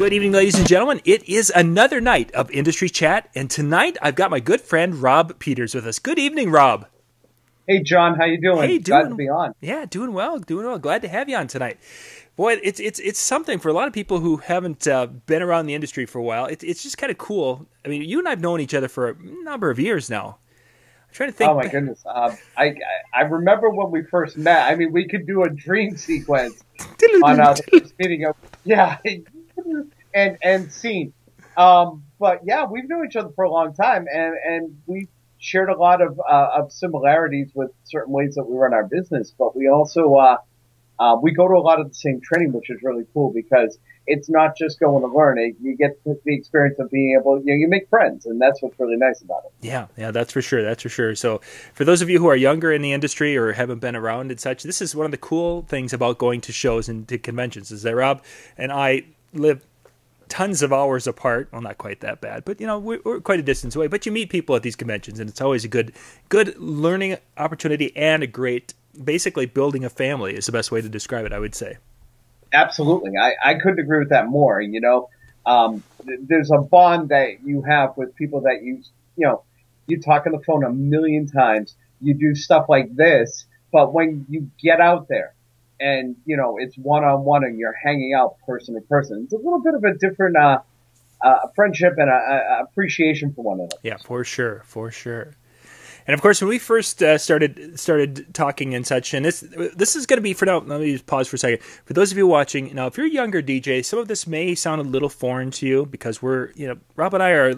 Good evening, ladies and gentlemen. It is another night of Industry Chat, and tonight I've got my good friend Rob Peters with us. Good evening, Rob. Hey, John. How you doing? Hey, Glad to be on. Yeah, doing well. Glad to have you on tonight. Boy, it's something for a lot of people who haven't been around the industry for a while. It's just kind of cool. I mean, you and I have known each other for a number of years now. I'm trying to think. Oh my goodness. I remember when we first met. I mean, we could do a dream sequence on the first meeting of and scene. But yeah, we've known each other for a long time, and we shared a lot of similarities with certain ways that we run our business. But we also we go to a lot of the same training, which is really cool because it's not just going to learn. You get the experience of being able, you make friends, and that's what's really nice about it. Yeah, that's for sure. That's for sure. So for those of you who are younger in the industry or haven't been around and such, this is one of the cool things about going to shows and to conventions is that Rob and I live tons of hours apart. Well, not quite that bad, but we're quite a distance away. But you meet people at these conventions, and it's always a good learning opportunity and a great, basically building a family is the best way to describe it, I would say. Absolutely. I couldn't agree with that more. There's a bond that you have with people that you talk on the phone a million times. You do stuff like this, but when you get out there and, it's one-on-one and you're hanging out person to person, it's a little bit of a different, friendship and a appreciation for one another. Yeah, for sure. And of course, when we first started talking and such, and this is going to be for now. Let me just pause for a second. For those of you watching now, if you're a younger DJ, some of this may sound a little foreign to you because Rob and I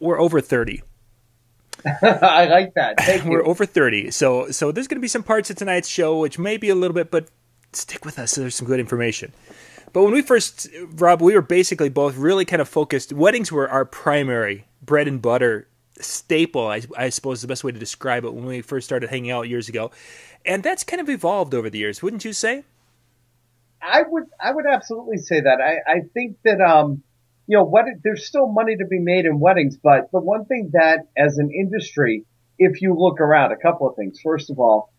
we're over 30. I like that. Thank you. We're over 30, so there's going to be some parts of tonight's show which may be a little bit, but stick with us. So there's some good information. But when we first, Rob, we were basically both really kind of focused. Weddings were our primary bread and butter staple, I suppose is the best way to describe it when we first started hanging out years ago. And that's kind of evolved over the years, wouldn't you say? I would absolutely say that. I think that, there's still money to be made in weddings, but the one thing that as an industry, if you look around, a couple of things. First of all,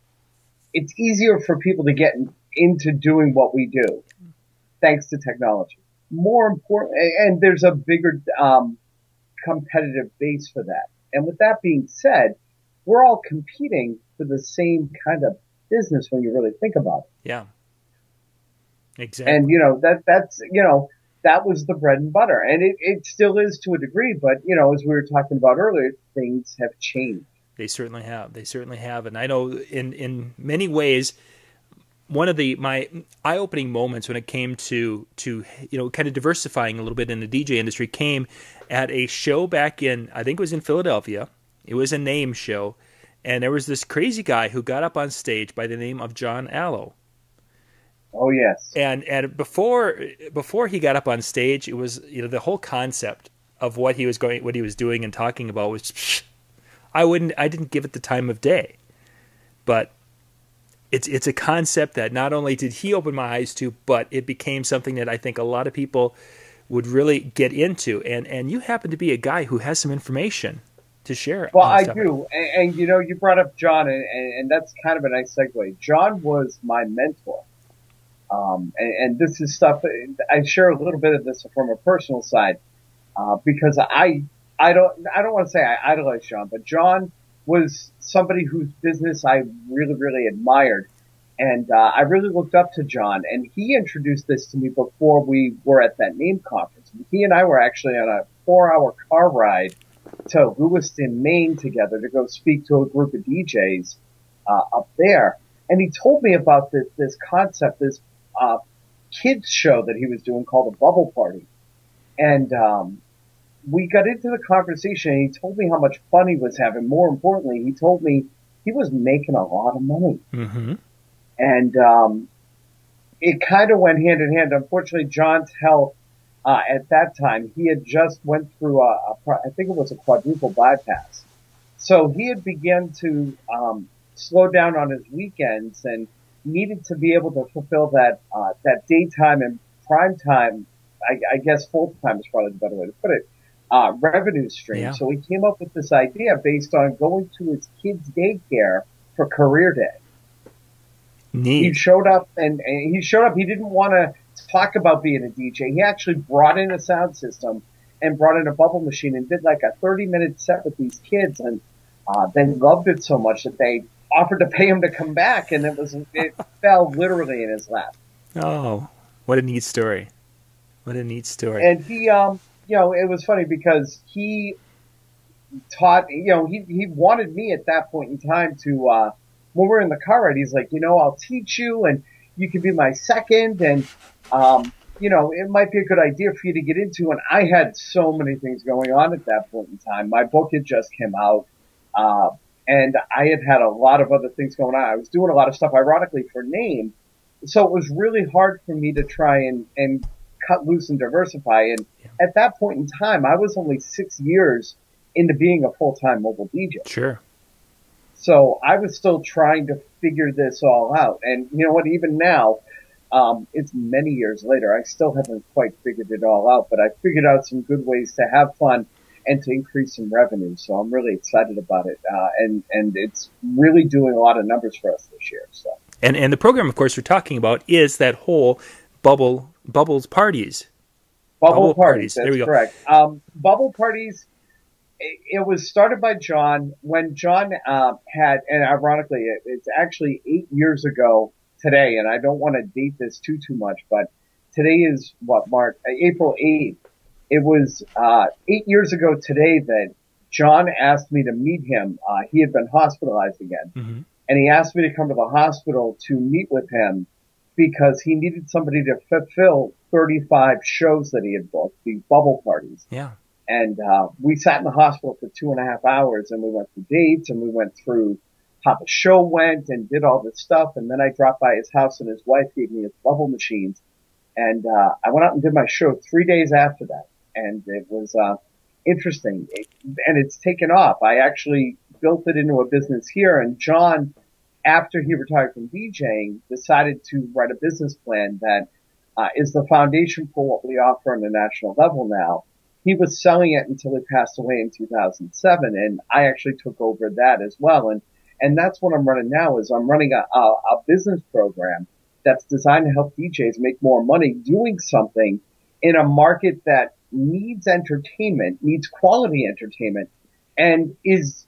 it's easier for people to get into doing what we do thanks to technology. More important, and there's a bigger, competitive base for that. And with that being said, we're all competing for the same kind of business when you really think about it. Yeah. Exactly. And that was the bread and butter. And it still is to a degree, but as we were talking about earlier, things have changed. They certainly have. And I know in many ways one of my eye-opening moments when it came to kind of diversifying a little bit in the DJ industry came at a show back in, I think it was in Philadelphia. It was a name show, and there was this crazy guy who got up on stage by the name of John Allo. Oh yes. And before he got up on stage, it was the whole concept of what he was doing and talking about was I didn't give it the time of day, but it's a concept that not only did he open my eyes to, but it became something that I think a lot of people would really get into. And you happen to be a guy who has some information to share. Well, I do. And you brought up John, and that's kind of a nice segue. John was my mentor. And this is stuff, I share a little bit of this from a personal side, because I don't want to say I idolize John, but John was somebody whose business I really, really admired. And I really looked up to John, and he introduced this to me before we were at that name conference. He and I were actually on a 4-hour car ride to Lewiston, Maine together to go speak to a group of DJs up there. And he told me about this concept, this kids show that he was doing called a Bubble Party. And we got into the conversation, and he told me how much fun he was having. More importantly, he told me he was making a lot of money. Mm-hmm. And it kind of went hand in hand. Unfortunately, John's health at that time, he had just went through I think it was a quadruple bypass. So he had begun to slow down on his weekends and needed to be able to fulfill that daytime and prime time, I guess full time is probably the better way to put it, revenue stream. Yeah. So he came up with this idea based on going to his kids' daycare for career day. Neat. He showed up and he didn't want to talk about being a DJ. He actually brought in a sound system and brought in a bubble machine and did like a 30-minute set with these kids, and they loved it so much that they offered to pay him to come back, and it fell literally in his lap. Oh, what a neat story. What a neat story. And he, it was funny because he taught, he wanted me at that point in time to, when we were in the car ride, he's like, I'll teach you and you can be my second, and, it might be a good idea for you to get into. And I had so many things going on at that point in time. My book had just come out, and I had a lot of other things going on. I was doing a lot of stuff, ironically, for name. So it was really hard for me to try and cut loose and diversify. And at that point in time, I was only 6 years into being a full-time mobile DJ. Sure. So I was still trying to figure this all out. And you know what, even now, it's many years later, I still haven't quite figured it all out, but I figured out some good ways to have fun and to increase some revenue. So I'm really excited about it. And it's really doing a lot of numbers for us this year. So. And the program, of course, we're talking about is that whole bubbles parties. Bubble parties. That's there we go. Correct. Bubble parties. It was started by John when John had, and ironically, it's actually 8 years ago today, and I don't want to date this too much, but today is April 8th. It was 8 years ago today that John asked me to meet him. He had been hospitalized again, mm-hmm. and he asked me to come to the hospital to meet with him because he needed somebody to fulfill 35 shows that he had booked, these bubble parties. Yeah. And we sat in the hospital for 2.5 hours, and we went through dates, and we went through how the show went and did all this stuff. And then I dropped by his house, and his wife gave me his bubble machines. And I went out and did my show 3 days after that. And it was interesting. And it's taken off. I actually built it into a business here. And John, after he retired from DJing, decided to write a business plan that is the foundation for what we offer on a national level now. He was selling it until he passed away in 2007, and I actually took over that as well. And that's what I'm running now. Is I'm running a business program that's designed to help DJs make more money doing something in a market that needs entertainment, needs quality entertainment, and is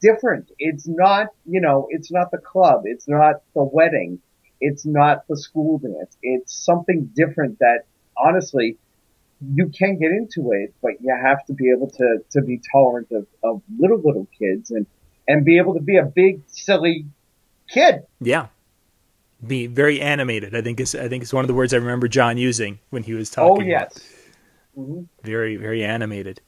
different. It's not, it's not the club, it's not the wedding, it's not the school dance. It's something different that honestly, you can get into it, but you have to be able to be tolerant of little kids and be able to be a big, silly kid. Yeah. Be very animated. I think it's one of the words I remember John using when he was talking. Oh, yes. Mm-hmm. Very, very animated.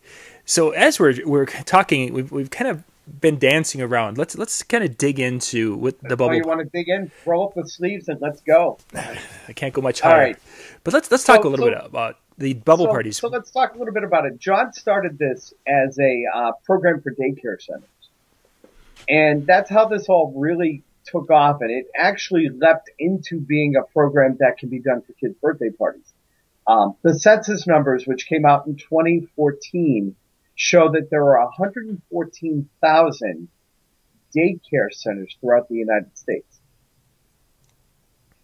So as we're talking, we've kind of been dancing around. Let's kind of dig into with the bubble. Oh, you want to dig in? Roll up the sleeves and let's go. I can't go much higher. All right. But let's talk a little bit about the bubble parties. So let's talk a little bit about it. John started this as a program for daycare centers. And that's how this all really took off. And it actually leapt into being a program that can be done for kids' birthday parties. The census numbers, which came out in 2014, show that there are 114,000 daycare centers throughout the United States.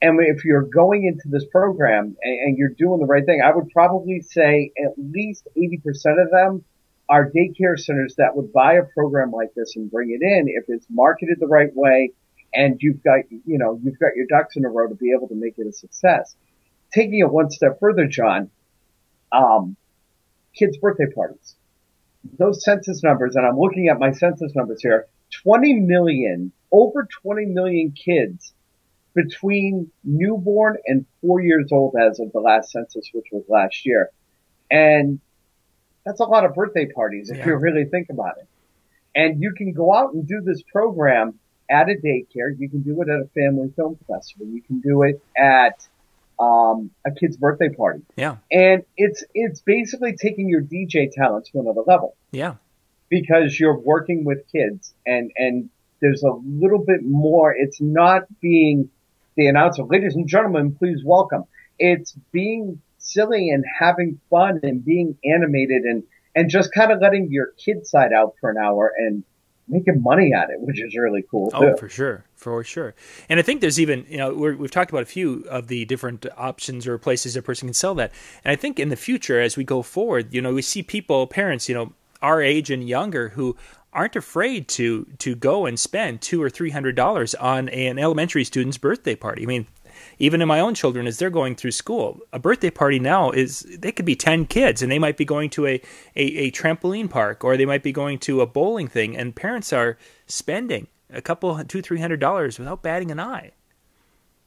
And if you're going into this program and you're doing the right thing, I would probably say at least 80% of them are daycare centers that would buy a program like this and bring it in if it's marketed the right way and you've got your ducks in a row to be able to make it a success. Taking it one step further, John, kids' birthday parties. Those census numbers, and I'm looking at my census numbers here, over 20 million kids between newborn and 4 years old as of the last census, which was last year. And that's a lot of birthday parties if you really think about it. And you can go out and do this program at a daycare. You can do it at a family film festival. You can do it at a kid's birthday party. Yeah. And it's basically taking your DJ talent to another level. Yeah. Because you're working with kids and there's a little bit more. It's not being the announcer, ladies and gentlemen, please welcome. It's being silly and having fun and being animated and just kind of letting your kid side out for an hour and making money at it, which is really cool too. Oh, for sure, for sure. And I think there's even, we've talked about a few of the different options or places a person can sell that. And I think in the future, as we go forward, we see people, parents, our age and younger, who aren't afraid to go and spend $200 or $300 on an elementary student's birthday party. I mean, even in my own children, as they're going through school, a birthday party now they could be 10 kids, and they might be going to a trampoline park, or they might be going to a bowling thing, and parents are spending a couple, $200-300 without batting an eye.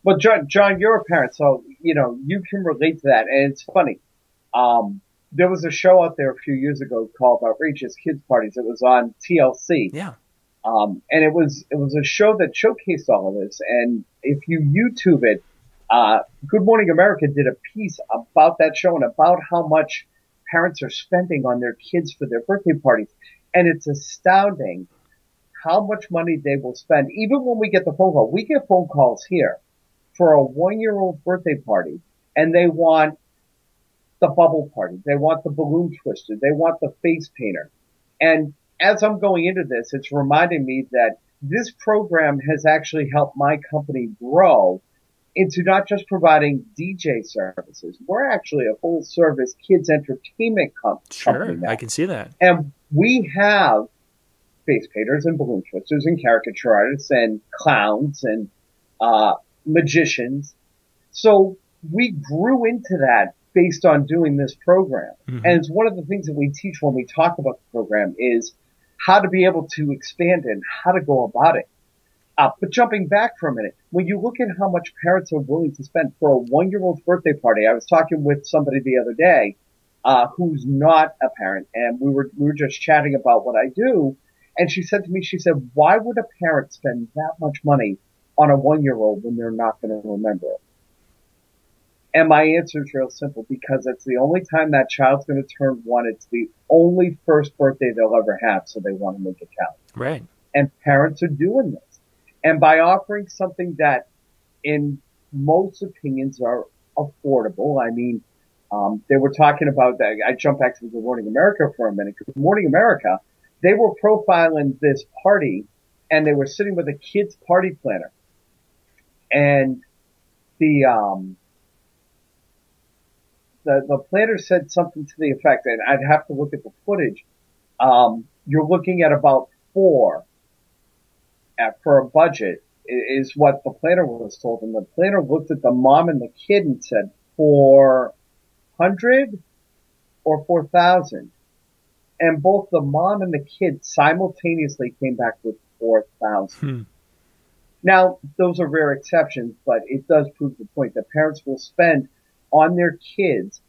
Well, John, you're a parent, so you can relate to that, and it's funny. There was a show out there a few years ago called Outrageous Kids Parties. It was on TLC. Yeah. And it was a show that showcased all of this. And if you YouTube it, Good Morning America did a piece about that show and about how much parents are spending on their kids for their birthday parties. And it's astounding how much money they will spend. Even when we get the phone call, we get phone calls here for a 1-year-old birthday party, and they want the bubble party. They want the balloon twister. They want the face painter. And as I'm going into this, it's reminding me that this program has actually helped my company grow into not just providing DJ services. We're actually a full service kids entertainment company. Sure, now. I can see that. And we have face painters and balloon twisters and caricature artists and clowns and magicians. So we grew into that based on doing this program. Mm-hmm. And it's one of the things that we teach when we talk about the program is how to be able to expand it and how to go about it. But jumping back for a minute, when you look at how much parents are willing to spend for a 1-year-old's birthday party, I was talking with somebody the other day, who's not a parent, and we were just chatting about what I do. And she said to me, why would a parent spend that much money on a 1-year-old when they're not going to remember it? And my answer is real simple, because it's the only time that child's going to turn 1. It's the only first birthday they'll ever have, so they want to make it count. Right. And parents are doing this. And by offering something that, in most opinions, are affordable. I mean, they were talking about that. I jumped back to Good Morning America for a minute. Good Morning America, they were profiling this party, and they were sitting with a kid's party planner. And the planner said something to the effect, and I'd have to look at the footage. You're looking at about 4 for a budget is what the planner was told. And the planner looked at the mom and the kid and said, 400 or 4,000. And both the mom and the kid simultaneously came back with 4,000. Now, those are rare exceptions, but it does prove the point that parents will spend on their kids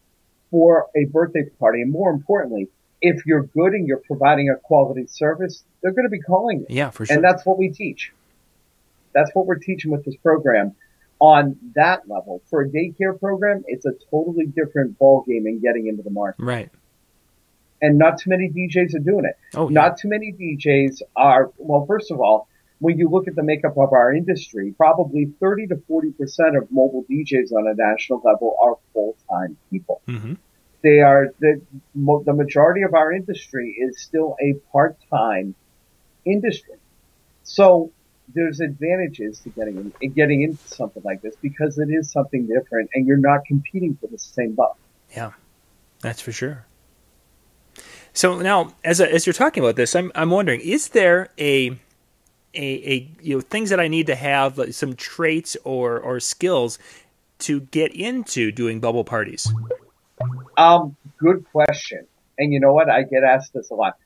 for a birthday party. And more importantly, if you're good and you're providing a quality service, they're going to be calling you. Yeah, for sure. And that's what we teach. That's what we're teaching with this program on that level. For a daycare program, it's a totally different ballgame in getting into the market. Right. And not too many DJs are doing it. Oh, yeah. Not too many DJs are, well, first of all, when you look at the makeup of our industry, probably 30 to 40% of mobile DJs on a national level are full-time people. Mm-hmm. They are, the majority of our industry is still a part-time industry. So there's advantages to getting into something like this because it is something different and you're not competing for the same buck. Yeah, that's for sure. So now, as you're talking about this, I'm wondering, is there a things that I need to have, like some traits or skills to get into doing bubble parties? Good question. And you know what? I get asked this a lot.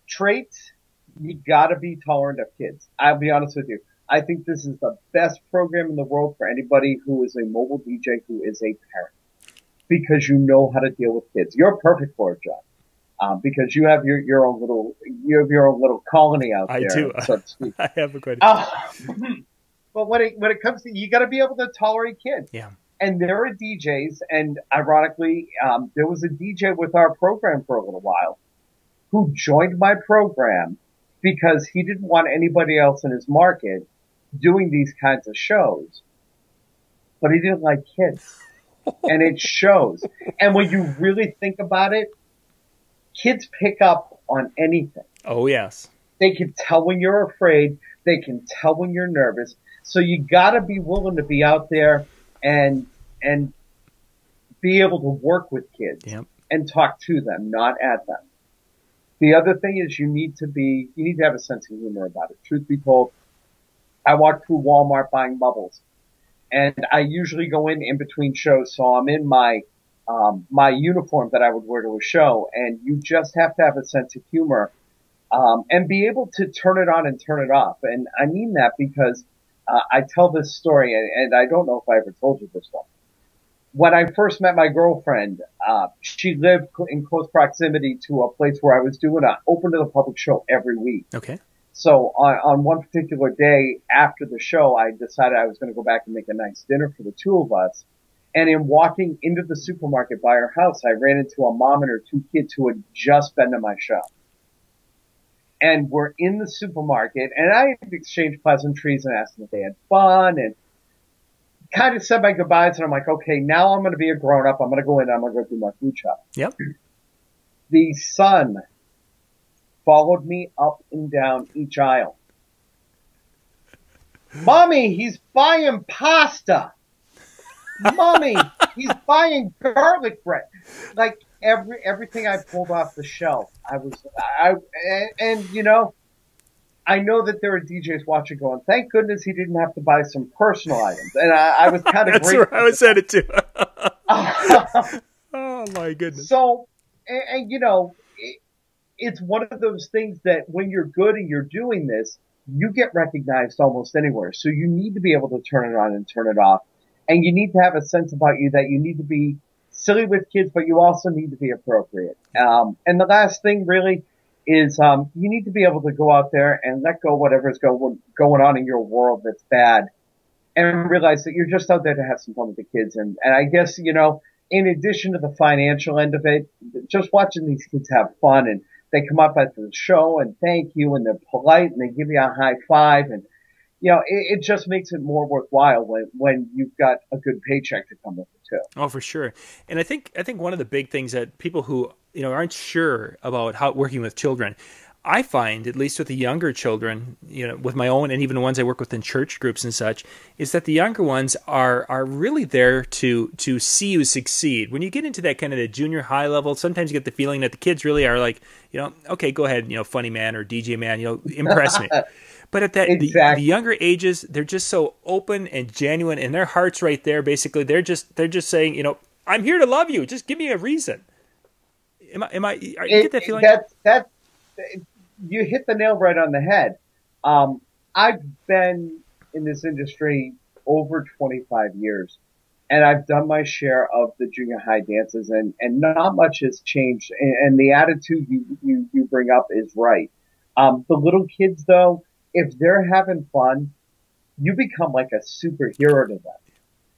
Traits, you gotta be tolerant of kids. I'll be honest with you. I think this is the best program in the world for anybody who is a mobile DJ who is a parent. Because you know how to deal with kids. You're perfect for it, John. Because you have your own little colony out there. I do. So to speak. I have a good. But when it comes to, you got to be able to tolerate kids. Yeah. And there are DJs, and ironically, there was a DJ with our program for a little while who joined my program because he didn't want anybody else in his market doing these kinds of shows, but he didn't like kids. And it shows. And when you really think about it, kids pick up on anything. Oh, yes. They can tell when you're afraid. They can tell when you're nervous. So you gotta be willing to be out there and be able to work with kids Yep. and talk to them, not at them. The other thing is you need to have a sense of humor about it. Truth be told, I walk through Walmart buying bubbles, and I usually go in between shows, so I'm in my uniform that I would wear to a show, and you just have to have a sense of humor, and be able to turn it on and turn it off. And I mean that because, I tell this story, and I don't know if I ever told you this one. When I first met my girlfriend, she lived in close proximity to a place where I was doing an open to the public show every week. Okay. So on one particular day after the show, I decided I was going to go back and make a nice dinner for the two of us. And in walking into the supermarket by her house, I ran into a mom and her two kids who had just been to my show. And we're in the supermarket, and I exchanged pleasantries and asked them if they had fun and kind of said my goodbyes. And I'm like, okay, now I'm going to be a grown up. I'm going to go in and I'm going to go do my food shop. Yep. The son followed me up and down each aisle. Mommy, he's buying pasta. Mommy, he's buying garlic bread. Like everything I pulled off the shelf, and you know, I know that there are DJs watching going, thank goodness he didn't have to buy some personal items. And I was kind of That's grateful. where I was headed to. Oh my goodness. So, and you know, it's one of those things that when you're good and you're doing this, you get recognized almost anywhere. So you need to be able to turn it on and turn it off. And you need to have a sense about you that you need to be silly with kids, but you also need to be appropriate. And the last thing really is, you need to be able to go out there and let go whatever's going on in your world that's bad and realize that you're just out there to have some fun with the kids. And I guess, you know, in addition to the financial end of it, just watching these kids have fun, and they come up at the show and thank you, and they're polite and they give you a high five, and you know, it just makes it more worthwhile when you've got a good paycheck to come with it too. Oh, for sure. And I think one of the big things that people who, you know, aren't sure about how working with children, I find, at least with the younger children, you know, with my own and even the ones I work with in church groups and such, is that the younger ones are really there to see you succeed. When you get into that kind of the junior high level, sometimes you get the feeling that the kids really are like, you know, okay, go ahead, you know, funny man or DJ man, you know, impress me. But at that Exactly. the younger ages, they're just so open and genuine, and their heart's right there. Basically, they're just saying, you know, I'm here to love you. Just give me a reason. You get that feeling? That you hit the nail right on the head. I've been in this industry over 25 years, and I've done my share of the junior high dances, and not much has changed. And the attitude you bring up is right. The little kids though, if they're having fun, you become like a superhero to them.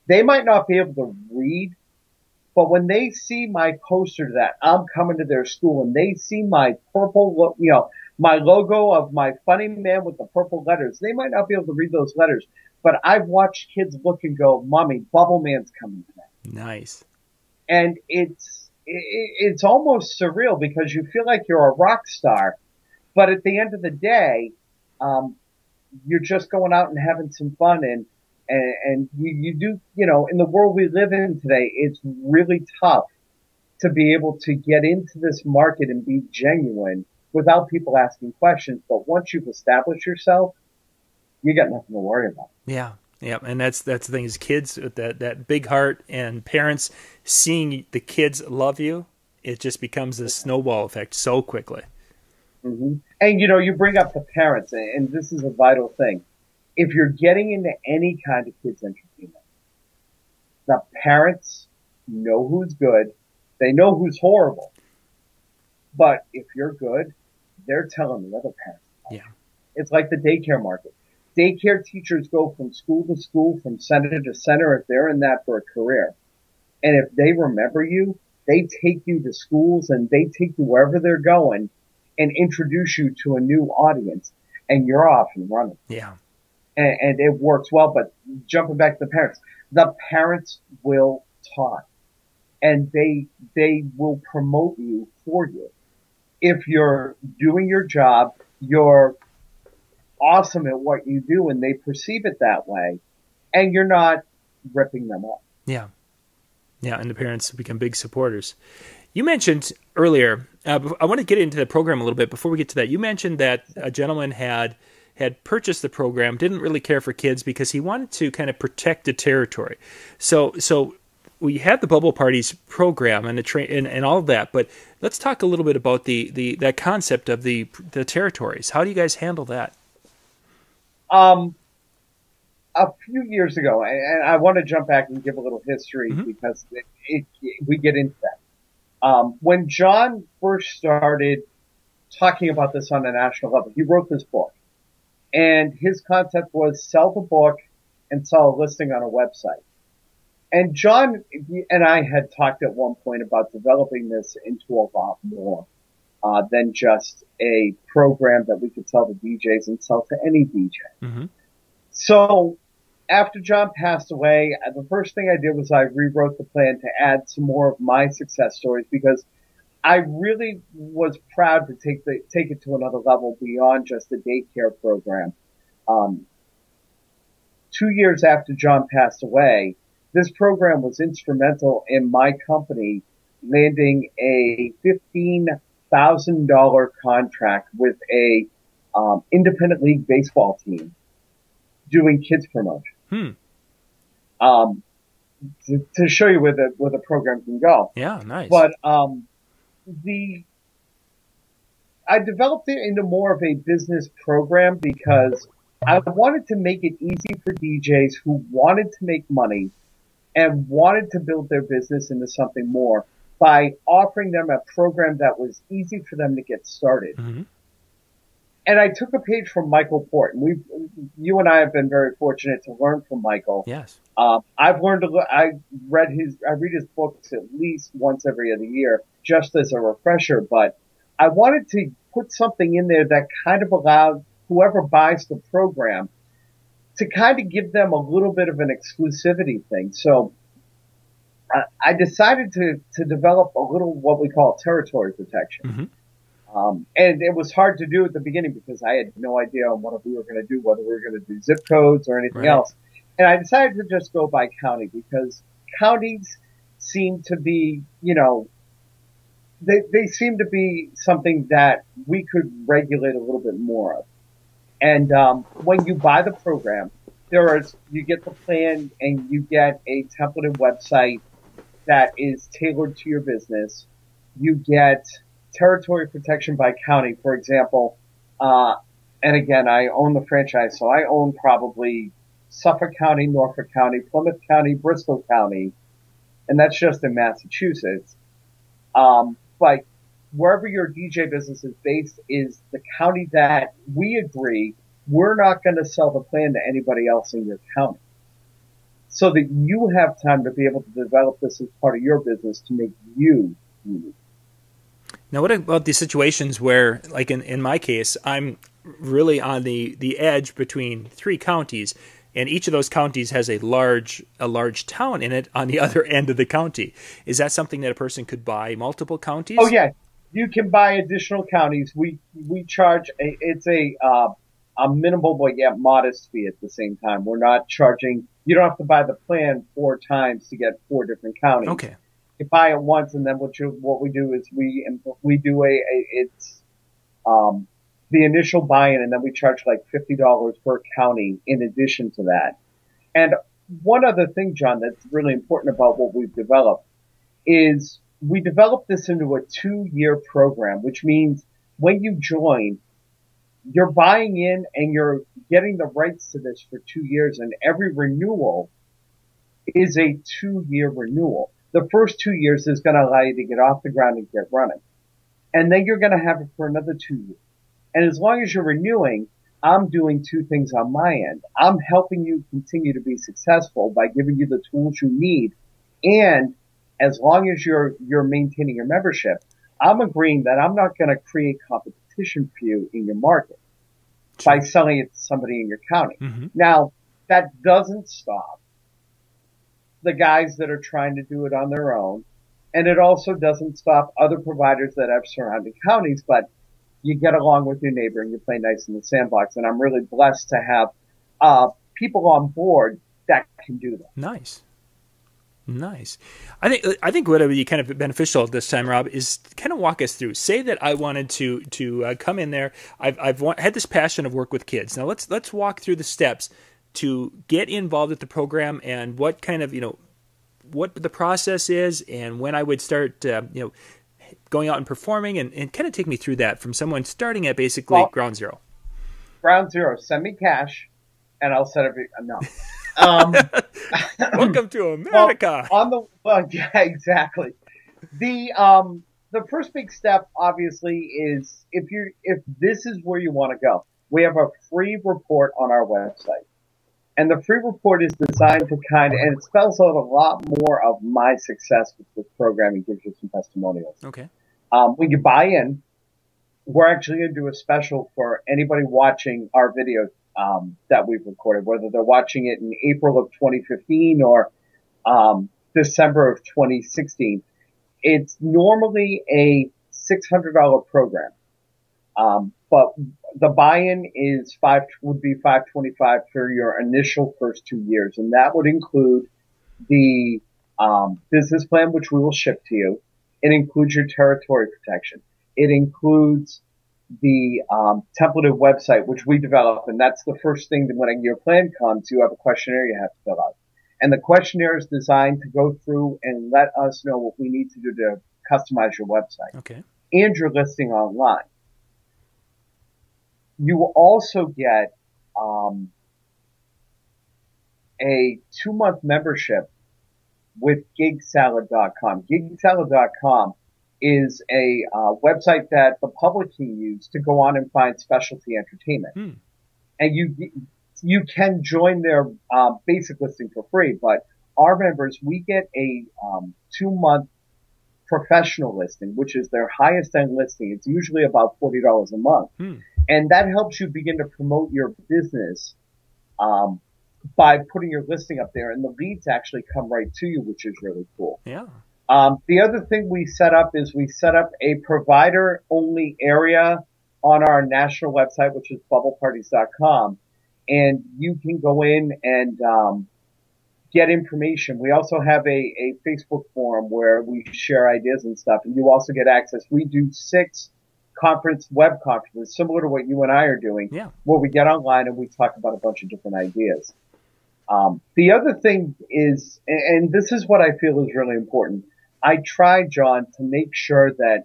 They might not be able to read, but when they see my poster that I'm coming to their school, and they see my purple, you know, my logo of my funny man with the purple letters, they might not be able to read those letters, but I've watched kids look and go, Mommy, Bubble Man's coming today. Nice. And it's almost surreal because you feel like you're a rock star, but at the end of the day, you're just going out and having some fun, and you do, you know, in the world we live in today, it's really tough to be able to get into this market and be genuine without people asking questions. But once you've established yourself, you got nothing to worry about. Yeah. Yeah. And that's the thing is kids with that big heart, and parents seeing the kids love you, it just becomes this snowball effect so quickly. Mm-hmm. And you know, you bring up the parents, and this is a vital thing. If you're getting into any kind of kids entertainment, the parents know who's good, they know who's horrible. But if you're good, they're telling the other parents. Yeah. It's like the daycare market. Daycare teachers go from school to school, from center to center, if they're in that for a career. And if they remember you, they take you to schools and they take you wherever they're going and introduce you to a new audience, and you're off and running. Yeah. And it works well. But jumping back to the parents will talk, and they will promote you for you. If you're doing your job you're awesome at what you do and they perceive it that way, and you're not ripping them off. Yeah. Yeah, and the parents become big supporters. You mentioned earlier, I want to get into the program a little bit. Before we get to that, you mentioned that a gentleman had purchased the program, didn't really care for kids because he wanted to kind of protect the territory. So we had the Bubble Parties program and and all of that, but let's talk a little bit about that concept of the territories. How do you guys handle that? A few years ago, and I want to jump back and give a little history because we get into that. When John first started talking about this on a national level, he wrote this book. And his concept was sell the book and sell a listing on a website. And John and I had talked at one point about developing this into a lot more than just a program that we could sell to DJs and sell to any DJ. Mm-hmm. So after John passed away, the first thing I did was I rewrote the plan to add some more of my success stories because I really was proud to take it to another level beyond just the daycare program. 2 years after John passed away, this program was instrumental in my company landing a $15,000 contract with a independent league baseball team doing kids promotion. To show you where the program can go. Yeah, nice. But I developed it into more of a business program because I wanted to make it easy for DJs who wanted to make money and wanted to build their business into something more by offering them a program that was easy for them to get started. Mm-hmm. And I took a page from Michael Port, and you and I have been very fortunate to learn from Michael. Yes. I've learned I read his books at least once every other year, just as a refresher, but I wanted to put something in there that kind of allowed whoever buys the program to kind of give them a little bit of an exclusivity thing. So I decided to develop a little what we call territory protection. Mm-hmm. And it was hard to do at the beginning because I had no idea on what we were going to do, whether we were going to do zip codes or anything else. And I decided to just go by county because counties seem to be, they seem to be something that we could regulate a little bit more of. And when you buy the program, you get the plan and you get a templated website that is tailored to your business. You get territory protection by county, for example. And again, I own the franchise, so I own probably Suffolk County, Norfolk County, Plymouth County, Bristol County, and that's just in Massachusetts. But wherever your DJ business is based is the county that we agree we're not going to sell the plan to anybody else in your county. So that you have time to be able to develop this as part of your business to make you unique. Now, what about the situations where, like in my case, I'm really on the edge between three counties, and each of those counties has a large town in it on the other end of the county? Is that something that a person could buy multiple counties? Oh yeah, you can buy additional counties. We charge a minimal but yet modest fee at the same time. We're not charging. You don't have to buy the plan 4 times to get 4 different counties. Okay. You buy it once, and then what we do is we do the initial buy-in, and then we charge like $50 per county in addition to that. And one other thing, John, that's really important about what we've developed is we developed this into a 2-year program, which means when you join, you're buying in and you're getting the rights to this for 2 years, and every renewal is a 2-year renewal. The first 2 years is going to allow you to get off the ground and get running. And then you're going to have it for another 2 years. And as long as you're renewing, I'm doing 2 things on my end. I'm helping you continue to be successful by giving you the tools you need. And as long as you're maintaining your membership, I'm agreeing that I'm not going to create competition for you in your market by selling it to somebody in your county. Mm-hmm. Now, that doesn't stop the guys that are trying to do it on their own. And it also doesn't stop other providers that have surrounding counties. But you get along with your neighbor and you play nice in the sandbox. And I'm really blessed to have people on board that can do that. Nice. Nice. I think what would be kind of beneficial this time, Rob, is kind of walk us through. Say that I wanted to come in there. I've had this passion of work with kids. Now let's walk through the steps to get involved with the program and what kind of what the process is and when I would start going out and performing and kind of take me through that from someone starting at basically ground zero. Ground zero. Send me cash, and I'll set every no. Welcome to America. Yeah, exactly. The first big step, obviously, is if this is where you want to go, we have a free report on our website, and the free report is designed to and it spells out a lot more of my success with this program and gives you some testimonials. Okay. When you buy in, we're actually going to do a special for anybody watching our videos that we've recorded, whether they're watching it in April of 2015 or December of 2016. It's normally a $600 program, but the buy-in would be $525 for your initial first 2 years, and that would include the business plan, which we will ship to you. It includes your territory protection. It includes the templated website, which we develop, and that's the first thing that when your plan comes, you have a questionnaire you have to fill out. And the questionnaire is designed to go through and let us know what we need to do to customize your website. Okay. And your listing online. You will also get a 2-month membership with gigsalad.com. Gigsalad.com is a website that the public can use to go on and find specialty entertainment. And you can join their basic listing for free, but our members, we get a 2-month professional listing, which is their highest end listing. It's usually about $40 a month. And that helps you begin to promote your business by putting your listing up there, and the leads actually come right to you, which is really cool. Yeah. The other thing we set up is we set up a provider-only area on our national website, which is bubbleparties.com, and you can go in and get information. We also have a Facebook forum where we share ideas and stuff, and you also get access. We do 6 web conferences, similar to what you and I are doing, where we get online and we talk about a bunch of different ideas. The other thing is, and this is what I feel is really important, I try, John, to make sure that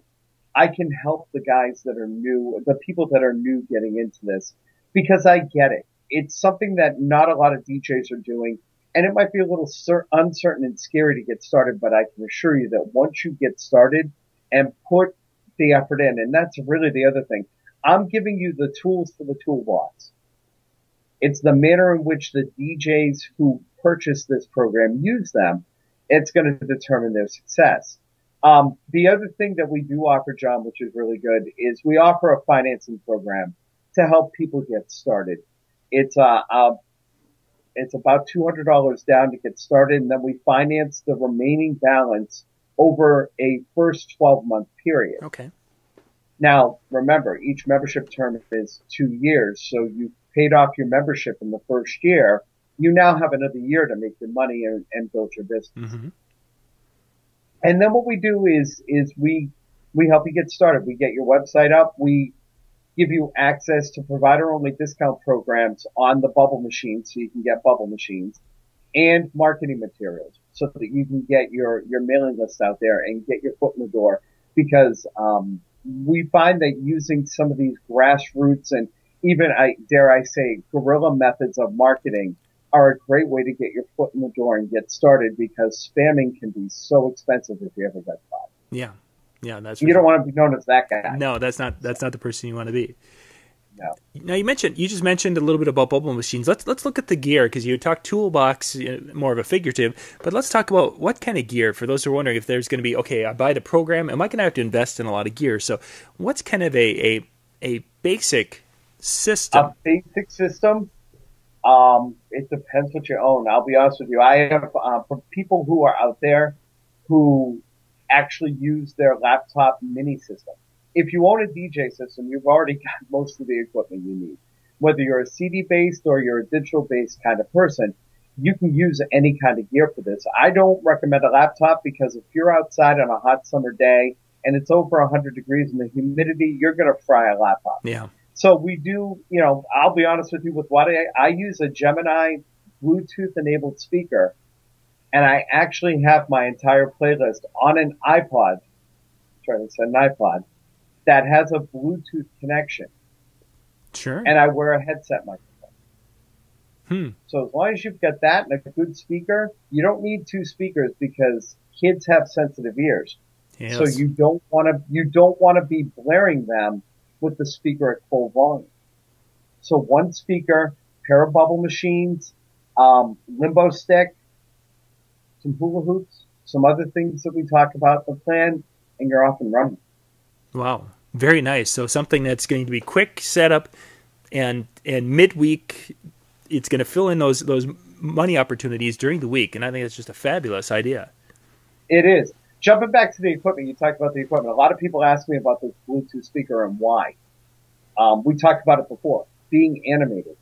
I can help the guys that are new, the people that are new getting into this, because I get it. It's something that not a lot of DJs are doing, and it might be a little uncertain and scary to get started, but I can assure you that once you get started and put the effort in, and that's really the other thing, I'm giving you the tools for the toolbox. It's the manner in which the DJs who purchase this program use them. It's going to determine their success. The other thing that we do offer, John, which is really good, is we offer a financing program to help people get started. It's about $200 down to get started, and then we finance the remaining balance over a first 12-month period. Okay. Now, remember, each membership term is 2 years, so you paid off your membership in the first year. You now have another year to make your money and build your business. Mm-hmm. And then what we do is we help you get started. We get your website up. We give you access to provider-only discount programs on the Bubble machine, so you can get Bubble machines, and marketing materials so that you can get your mailing list out there and get your foot in the door. Because we find that using some of these grassroots and even, dare I say, guerrilla methods of marketing are a great way to get your foot in the door and get started, because spamming can be so expensive if you ever get caught. Yeah. Yeah, that's you don't want to be known as that guy. No, that's not the person you want to be. No. Now you just mentioned a little bit about bubble machines. Let's look at the gear, because you talked toolbox, more of a figurative, but let's talk about what kind of gear, for those who are wondering if there's going to be, okay, I buy the program, am I going to have to invest in a lot of gear? So what's kind of a basic system? A basic system? It depends what you own. I'll be honest with you. I have, for people who are out there who actually use their laptop mini system. if you own a DJ system, you've already got most of the equipment you need. Whether you're a CD-based or you're a digital-based kind of person, you can use any kind of gear for this. I don't recommend a laptop because if you're outside on a hot summer day and it's over 100 degrees and the humidity, you're going to fry a laptop. Yeah. So we do, I'll be honest with you with what I use a Gemini Bluetooth-enabled speaker, and I actually have my entire playlist on an iPod, that has a Bluetooth connection. Sure. And I wear a headset microphone. So as long as you've got that and a good speaker, you don't need two speakers because kids have sensitive ears. Yes. So you don't want to be blaring them with the speaker at full volume. So one speaker, pair of bubble machines, limbo stick, some hula hoops, some other things that we talk about in the plan, and you're off and running. Wow. Very nice. So something that's going to be quick setup and midweek, it's going to fill in those money opportunities during the week. And I think it's just a fabulous idea. It is. Jumping back to the equipment, you talked about the equipment. A lot of people ask me about this Bluetooth speaker and why. We talked about it before. Being animated.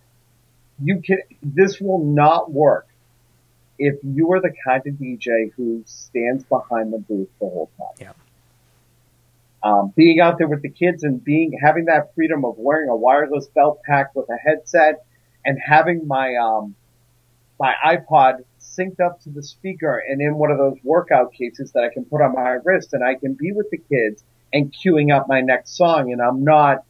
This will not work if you are the kind of DJ who stands behind the booth the whole time. Yeah. Being out there with the kids and having that freedom of wearing a wireless belt pack with a headset and having my iPod synced up to the speaker and in one of those workout cases that I can put on my wrist, and I can be with the kids and queuing up my next song, and I'm not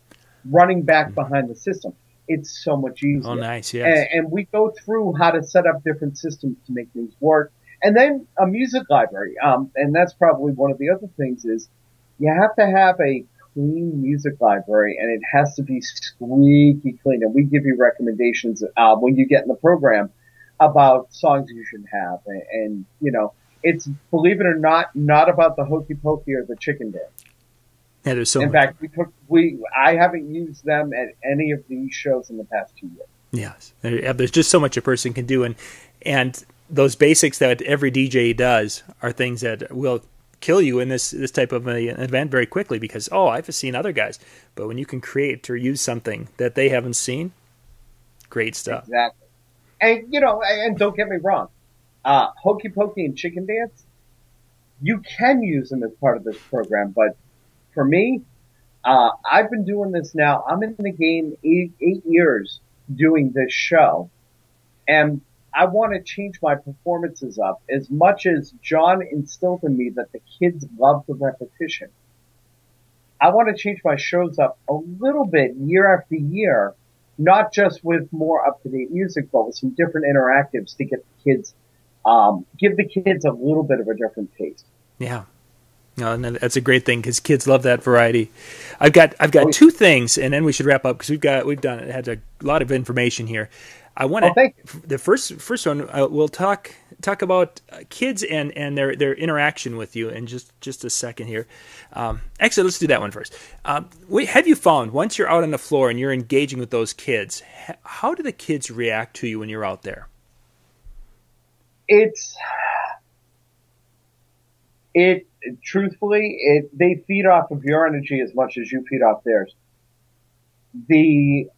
running back behind the system. It's so much easier. Oh, nice, yes. And we go through how to set up different systems to make things work. And then a music library. And that's probably one of the other things is you have to have a clean music library, and it has to be squeaky clean. And we give you recommendations when you get in the program about songs you should have. And it's, believe it or not about the hokey pokey or the chicken dance. Yeah, there's so in much. fact, I haven't used them at any of these shows in the past 2 years. Yes, there's just so much a person can do, and those basics that every DJ does are things that will kill you in this type of an event very quickly because I've seen other guys, but when you can create or use something that they haven't seen, great stuff. Exactly, and and don't get me wrong, hokey pokey and chicken dance, you can use them as part of this program, but for me, I've been doing this now. I'm in the game 8 years doing this show, and I want to change my performances up as much as John instilled in me that the kids love the repetition. I want to change my shows up a little bit year after year, not just with more up-to-date music, but with some different interactives to get the kids, give the kids a little bit of a different taste. Yeah. No, and that's a great thing because kids love that variety. I've got two things, and then we should wrap up because we've had a lot of information here. I want to the first one. We'll talk about kids and their interaction with you in just a second here. Actually, let's do that one first. Have you found once you're out on the floor and you're engaging with those kids, how do the kids react to you when you're out there? Truthfully, they feed off of your energy as much as you feed off theirs. You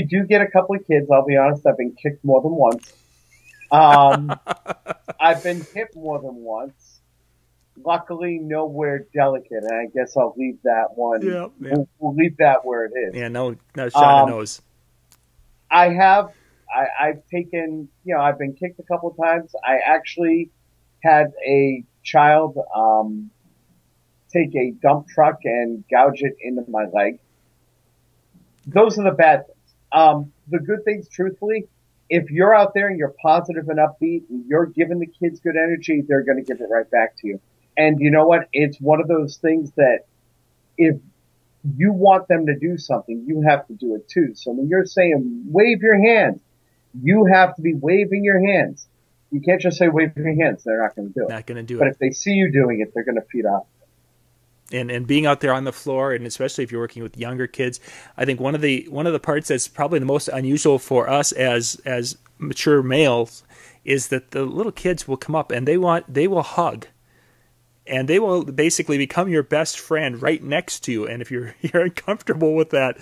do get a couple of kids, I'll be honest, I've been kicked more than once. I've been hit more than once. Luckily, nowhere delicate, and I guess I'll leave that one. Yeah. We'll leave that where it is. Yeah, no shot in the nose. I've taken, I've been kicked a couple of times. I actually had a child take a dump truck and gouge it into my leg. Those are the bad things. The good things, truthfully, if you're out there and you're positive and upbeat and you're giving the kids good energy, they're going to give it right back to you. And you know what? It's one of those things that if you want them to do something, you have to do it too. So when you're saying wave your hands, you have to be waving your hands. You can't just say wave your hands. They're not going to do it. Not going to do it. But if they see you doing it, they're going to feed off. And being out there on the floor, and especially if you're working with younger kids, I think one of the parts that's probably the most unusual for us as mature males is that the little kids will come up and they will hug. and they will basically become your best friend right next to you. And if you're uncomfortable with that,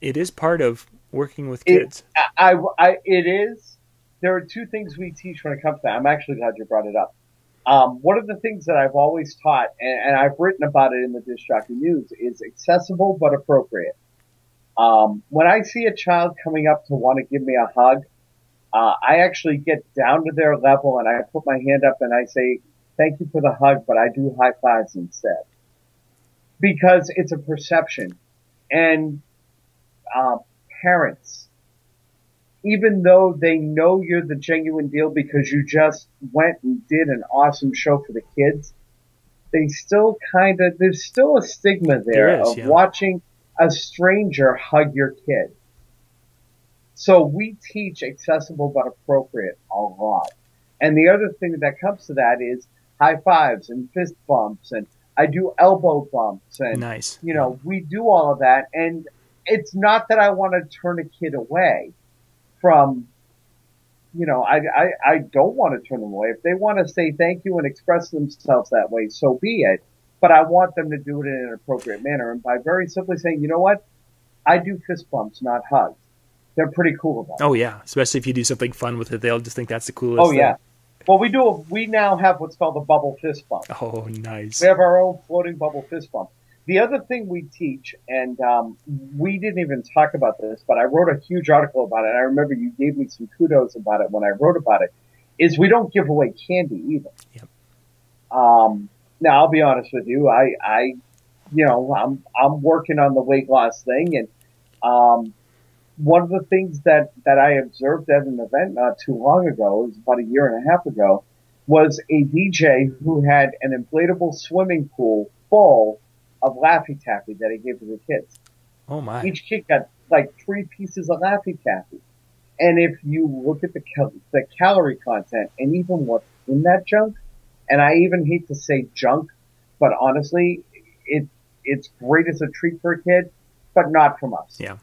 it is part of working with kids. It is. There are two things we teach when it comes to that. I'm actually glad you brought it up. One of the things that I've always taught, and I've written about it in the Disc Jockey News, is accessible but appropriate. When I see a child coming up to want to give me a hug, I actually get down to their level and I put my hand up and I say, thank you for the hug, but I do high fives instead. Because it's a perception. And parents, even though they know you're the genuine deal because you just went and did an awesome show for the kids, they still there's still a stigma there of watching a stranger hug your kid. So we teach accessible but appropriate a lot. And the other thing that comes to that is high fives and fist bumps, and I do elbow bumps, and nice. We do all of that. And it's not that I want to turn a kid away from, I don't want to turn them away. If they want to say thank you and express themselves that way, so be it. But I want them to do it in an appropriate manner. And by very simply saying, you know what? I do fist bumps, not hugs. They're pretty cool about it. Oh, yeah. Especially if you do something fun with it. They'll just think that's the coolest thing. Yeah. Well, we now have what's called a bubble fist bump. Oh, nice. We have our own floating bubble fist bump. The other thing we teach, and we didn't even talk about this, but I wrote a huge article about it, and I remember you gave me some kudos about it when I wrote about it, is we don't give away candy either. Yep. Now, I'll be honest with you, I'm working on the weight loss thing, and one of the things that I observed at an event not too long ago, it was about a year and a half ago, was a DJ who had an inflatable swimming pool full of Laffy Taffy that he gave to the kids. Oh my. Each kid got like 3 pieces of Laffy Taffy. And if you look at the calorie content and even what's in that junk, and I even hate to say junk, but honestly, it's great as a treat for a kid, but not from us. Yeah.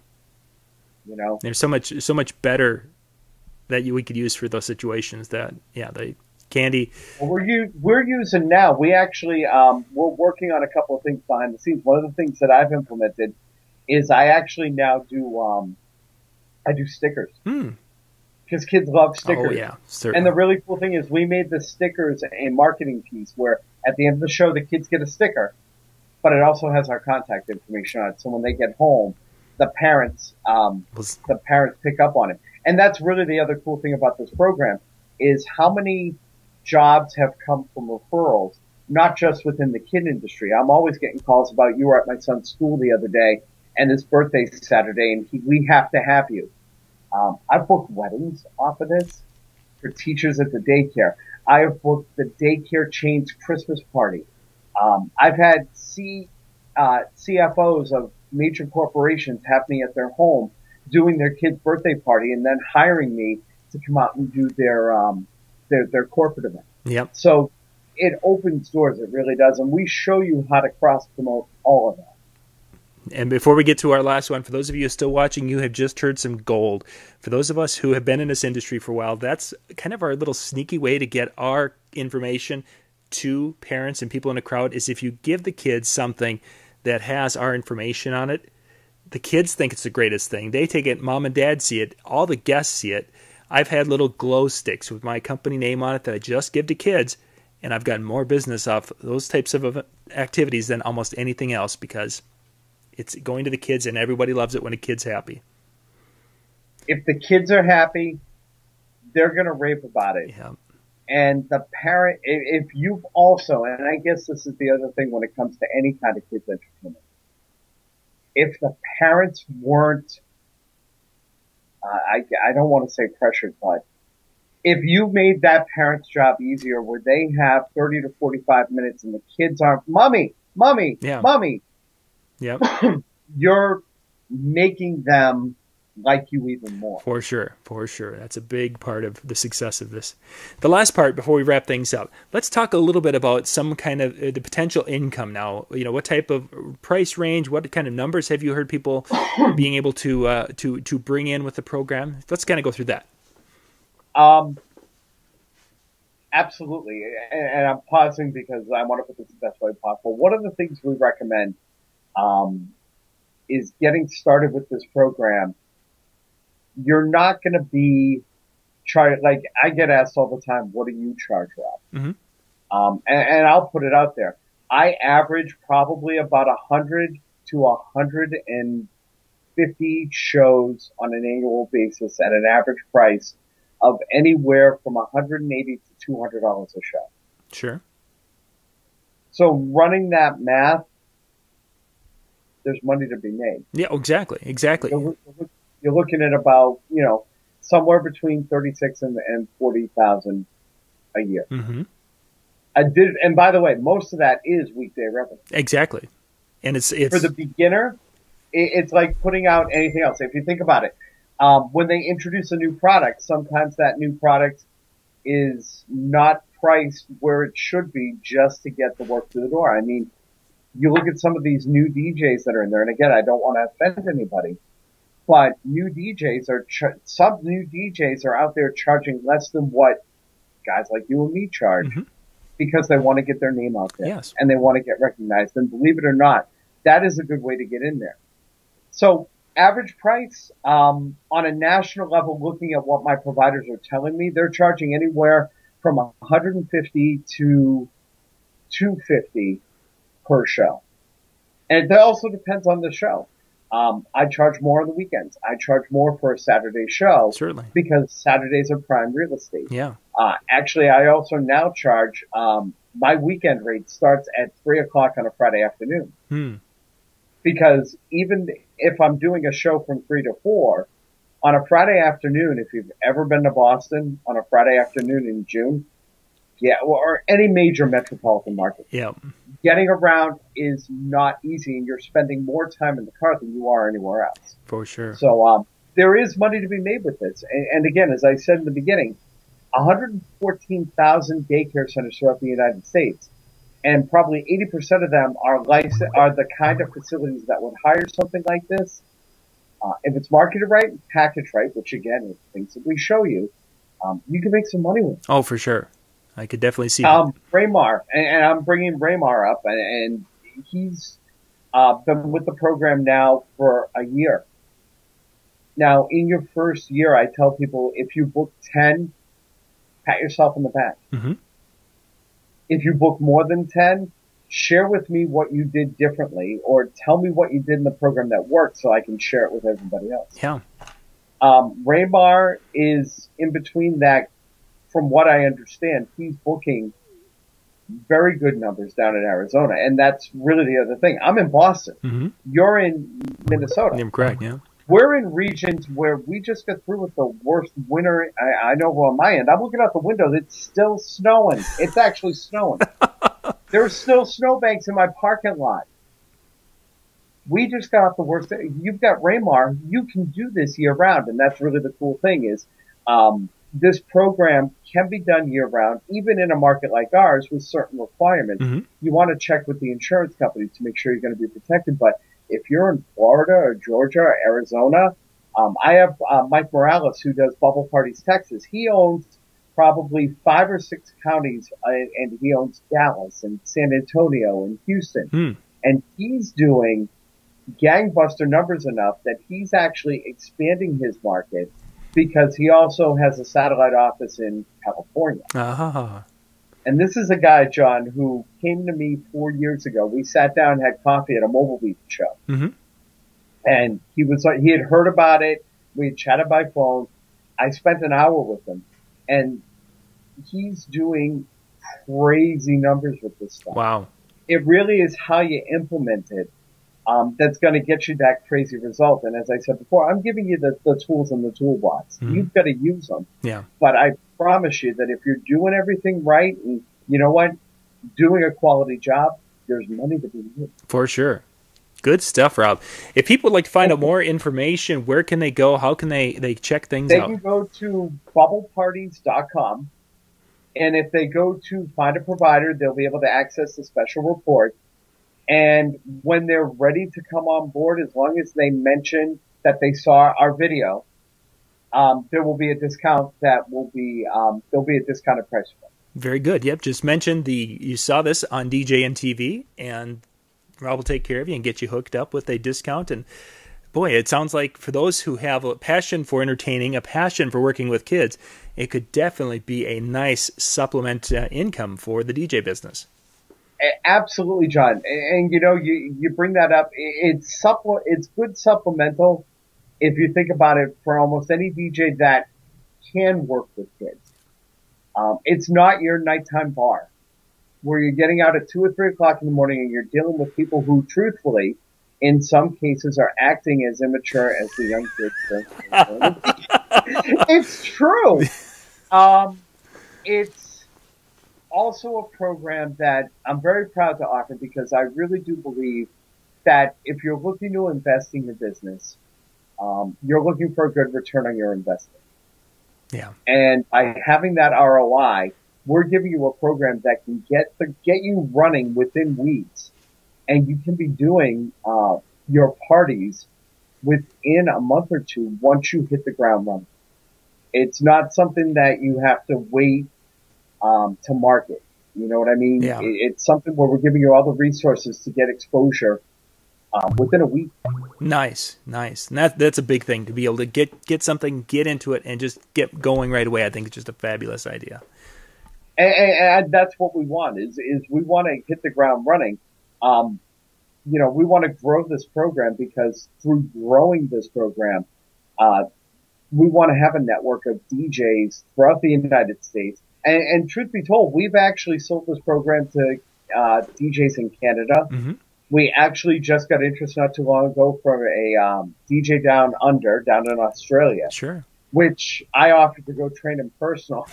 There's so much better that we could use for those situations that, the candy. Well, we're using now. We actually, we're working on a couple of things behind the scenes. One of the things that I've implemented is I actually now do, I do stickers. Because kids love stickers. Oh, yeah, certainly. And the really cool thing is we made the stickers a marketing piece where at the end of the show, the kids get a sticker, but it also has our contact information on it. So when they get home, the parents pick up on it. And that's really the other cool thing about this program is how many jobs have come from referrals, not just within the kid industry. I'm always getting calls about, you were at my son's school the other day and his birthday's Saturday and we have to have you. I've booked weddings off of this for teachers at the daycare. I have booked the daycare chain's Christmas party. I've had CFOs of major corporations have me at their home doing their kid's birthday party and then hiring me to come out and do their corporate event. Yep. So it opens doors. It really does. And we show you how to cross promote all of that. And before we get to our last one, for those of you still watching, you have just heard some gold. For those of us who have been in this industry for a while, that's kind of our little sneaky way to get our information to parents and people in the crowd is if you give the kids something that has our information on it, the kids think it's the greatest thing. They take it, mom and dad see it, all the guests see it. I've had little glow sticks with my company name on it that I just give to kids, and I've gotten more business off those types of activities than almost anything else because it's going to the kids, and everybody loves it when a kid's happy. If the kids are happy, they're going to rave about it. Yeah. And the parent, if you've also, and I guess this is the other thing when it comes to any kind of kids entertainment, if the parents weren't, I don't want to say pressured, but if you made that parent's job easier where they have 30 to 45 minutes and the kids aren't, mommy, Yeah. mommy, Yep. you're making them like you even more. For sure. That's a big part of the success of this. The last part before we wrap things up, let's talk a little bit about some kind of the potential income now. What type of price range, what kind of numbers have you heard people being able to bring in with the program? Let's kind of go through that. Absolutely. And I'm pausing because I want to put this the best way possible. One of the things we recommend, um, is getting started with this program. You're not going to be like I get asked all the time, what do you charge, Rob? Hmm. And I'll put it out there. I average probably about 100 to 150 shows on an annual basis at an average price of anywhere from 180 to $200 a show. Sure. So running that math, there's money to be made. Yeah, exactly. Exactly. You're looking at about, somewhere between 36 and 40,000 a year. Hmm. And by the way, most of that is weekday revenue. Exactly. And it's For the beginner, it's like putting out anything else. If you think about it, when they introduce a new product, sometimes that new product is not priced where it should be just to get the work through the door. I mean, you look at some of these new DJs that are in there, and again, I don't want to offend anybody, but some new DJs are out there charging less than what guys like you and me charge. Hmm. Because they want to get their name out there. Yes. And they want to get recognized. And believe it or not, that is a good way to get in there. So average price, on a national level, looking at what my providers are telling me, they're charging anywhere from 150 to 250 per show. And it also depends on the show. I charge more on the weekends. I charge more for a Saturday show. Certainly. Because Saturdays are prime real estate. Yeah. Actually, I also now charge, my weekend rate starts at 3 o'clock on a Friday afternoon. Hmm. Because even if I'm doing a show from 3 to 4, on a Friday afternoon, if you've ever been to Boston on a Friday afternoon in June, or any major metropolitan market. Yeah. Getting around is not easy, and you're spending more time in the car than you are anywhere else. For sure. So, there is money to be made with this. And again, as I said in the beginning, 114,000 daycare centers throughout the United States, and probably 80% of them are the kind of facilities that would hire something like this. If it's marketed right, packaged right, which again, are things that we show you, you can make some money with it. Oh, for sure. I could definitely see that. Raymar, and I'm bringing Raymar up, and he's been with the program now for a year. Now, in your first year, I tell people, if you book 10, pat yourself on the back. Mm-hmm. If you book more than 10, share with me what you did differently, or tell me what you did in the program that worked so I can share it with everybody else. Yeah. Raymar is in between that. From what I understand, he's booking very good numbers down in Arizona, and that's really the other thing. I'm in Boston. Mm-hmm. You're in Minnesota. I'm correct, yeah. We're in regions where we just got through with the worst winter. I know on my end. I'm looking out the window. It's still snowing. It's actually snowing. There's still snowbanks in my parking lot. We just got off the worst. You've got Raymar. You can do this year round, and that's really the cool thing is, this program can be done year round, even in a market like ours with certain requirements. Mm-hmm. You want to check with the insurance company to make sure you're going to be protected. But if you're in Florida or Georgia or Arizona, I have Mike Morales who does Bubble Parties Texas. He owns probably 5 or 6 counties, and he owns Dallas and San Antonio and Houston. Mm. And he's doing gangbuster numbers enough that he's actually expanding his market, because he also has a satellite office in California. Ah. And this is a guy, John, who came to me 4 years ago. We sat down and had coffee at a Mobile Beat show. Mm-hmm. And he had heard about it. We had chatted by phone. I spent an hour with him. And he's doing crazy numbers with this stuff. Wow. It really is how you implement it. That's going to get you that crazy result. And as I said before, I'm giving you the tools in the toolbox. Mm-hmm. You've got to use them. Yeah. But I promise you that if you're doing everything right, and you know what, doing a quality job, there's money to be made. For sure. Good stuff, Rob. If people would like to find out more information, where can they go? How can they check things out? They can go to bubbleparties.com. And if they go to find a provider, they'll be able to access the special report. And when they're ready to come on board, as long as they mention that they saw our video, there will be a discount that will be, there'll be a discounted price for them. Very good. Yep. Just mentioned you saw this on DJNTV, and Rob will take care of you and get you hooked up with a discount. And boy, it sounds like for those who have a passion for entertaining, a passion for working with kids, it could definitely be a nice supplement income for the DJ business. Absolutely, John. And you know, you bring that up. It's good supplemental if you think about it for almost any DJ that can work with kids. It's not your nighttime bar where you're getting out at 2 or 3 o'clock in the morning and you're dealing with people who, truthfully, in some cases are acting as immature as the young kids. It's true. It's also a program that I'm very proud to offer because I really do believe that if you're looking to invest in your business, you're looking for a good return on your investment. Yeah. And by having that ROI, we're giving you a program that can get you running within weeks, and you can be doing your parties within a month or two once you hit the ground running. It's not something that you have to wait to market. You know what I mean? Yeah. It's something where we're giving you all the resources to get exposure within a week. Nice. And that's a big thing, to be able to get something, get into it, and just get going right away. I think it's just a fabulous idea. And that's what we want is we want to hit the ground running. You know, we want to grow this program because through growing this program, we want to have a network of DJs throughout the United States. And truth be told, we've actually sold this program to DJs in Canada. Mm-hmm. We actually just got interest not too long ago from a DJ down in Australia. Sure. Which I offered to go train him personally.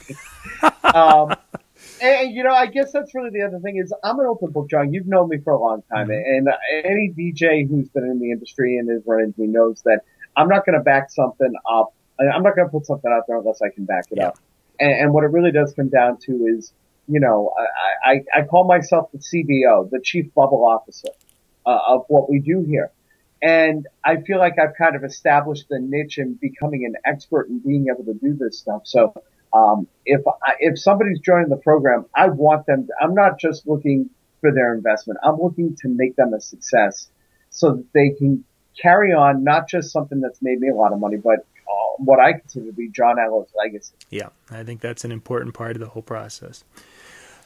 And, you know, I guess that's really the other thing is I'm an open book, John. You've known me for a long time. Mm-hmm. And any DJ who's been in the industry and has run into me knows that I'm not going to back something up. I'm not going to put something out there unless I can back it up. And what it really does come down to is, you know, I call myself the CBO, the Chief Bubble Officer of what we do here. And I feel like I've kind of established the niche in becoming an expert in being able to do this stuff. So if somebody's joining the program, I want them I'm not just looking for their investment. I'm looking to make them a success so that they can carry on not just something that's made me a lot of money, but what I consider to be John Allen's legacy. Yeah, I think that's an important part of the whole process.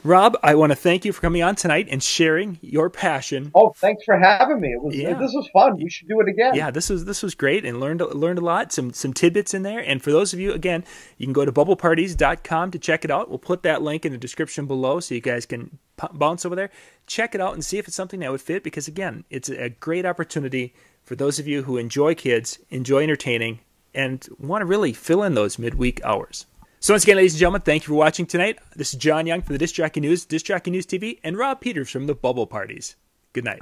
Rob, I want to thank you for coming on tonight and sharing your passion. Oh, thanks for having me. This was fun. We should do it again. Yeah, this was great and learned a lot. Some tidbits in there. And for those of you, again, you can go to bubbleparties.com to check it out. We'll put that link in the description below so you guys can bounce over there. Check it out and see if it's something that would fit because, again, it's a great opportunity for those of you who enjoy kids, enjoy entertaining, and want to really fill in those midweek hours. So once again, ladies and gentlemen, thank you for watching tonight. This is John Young from the Disc Jockey News, Disc Jockey News TV, and Rob Peters from the Bubble Parties. Good night.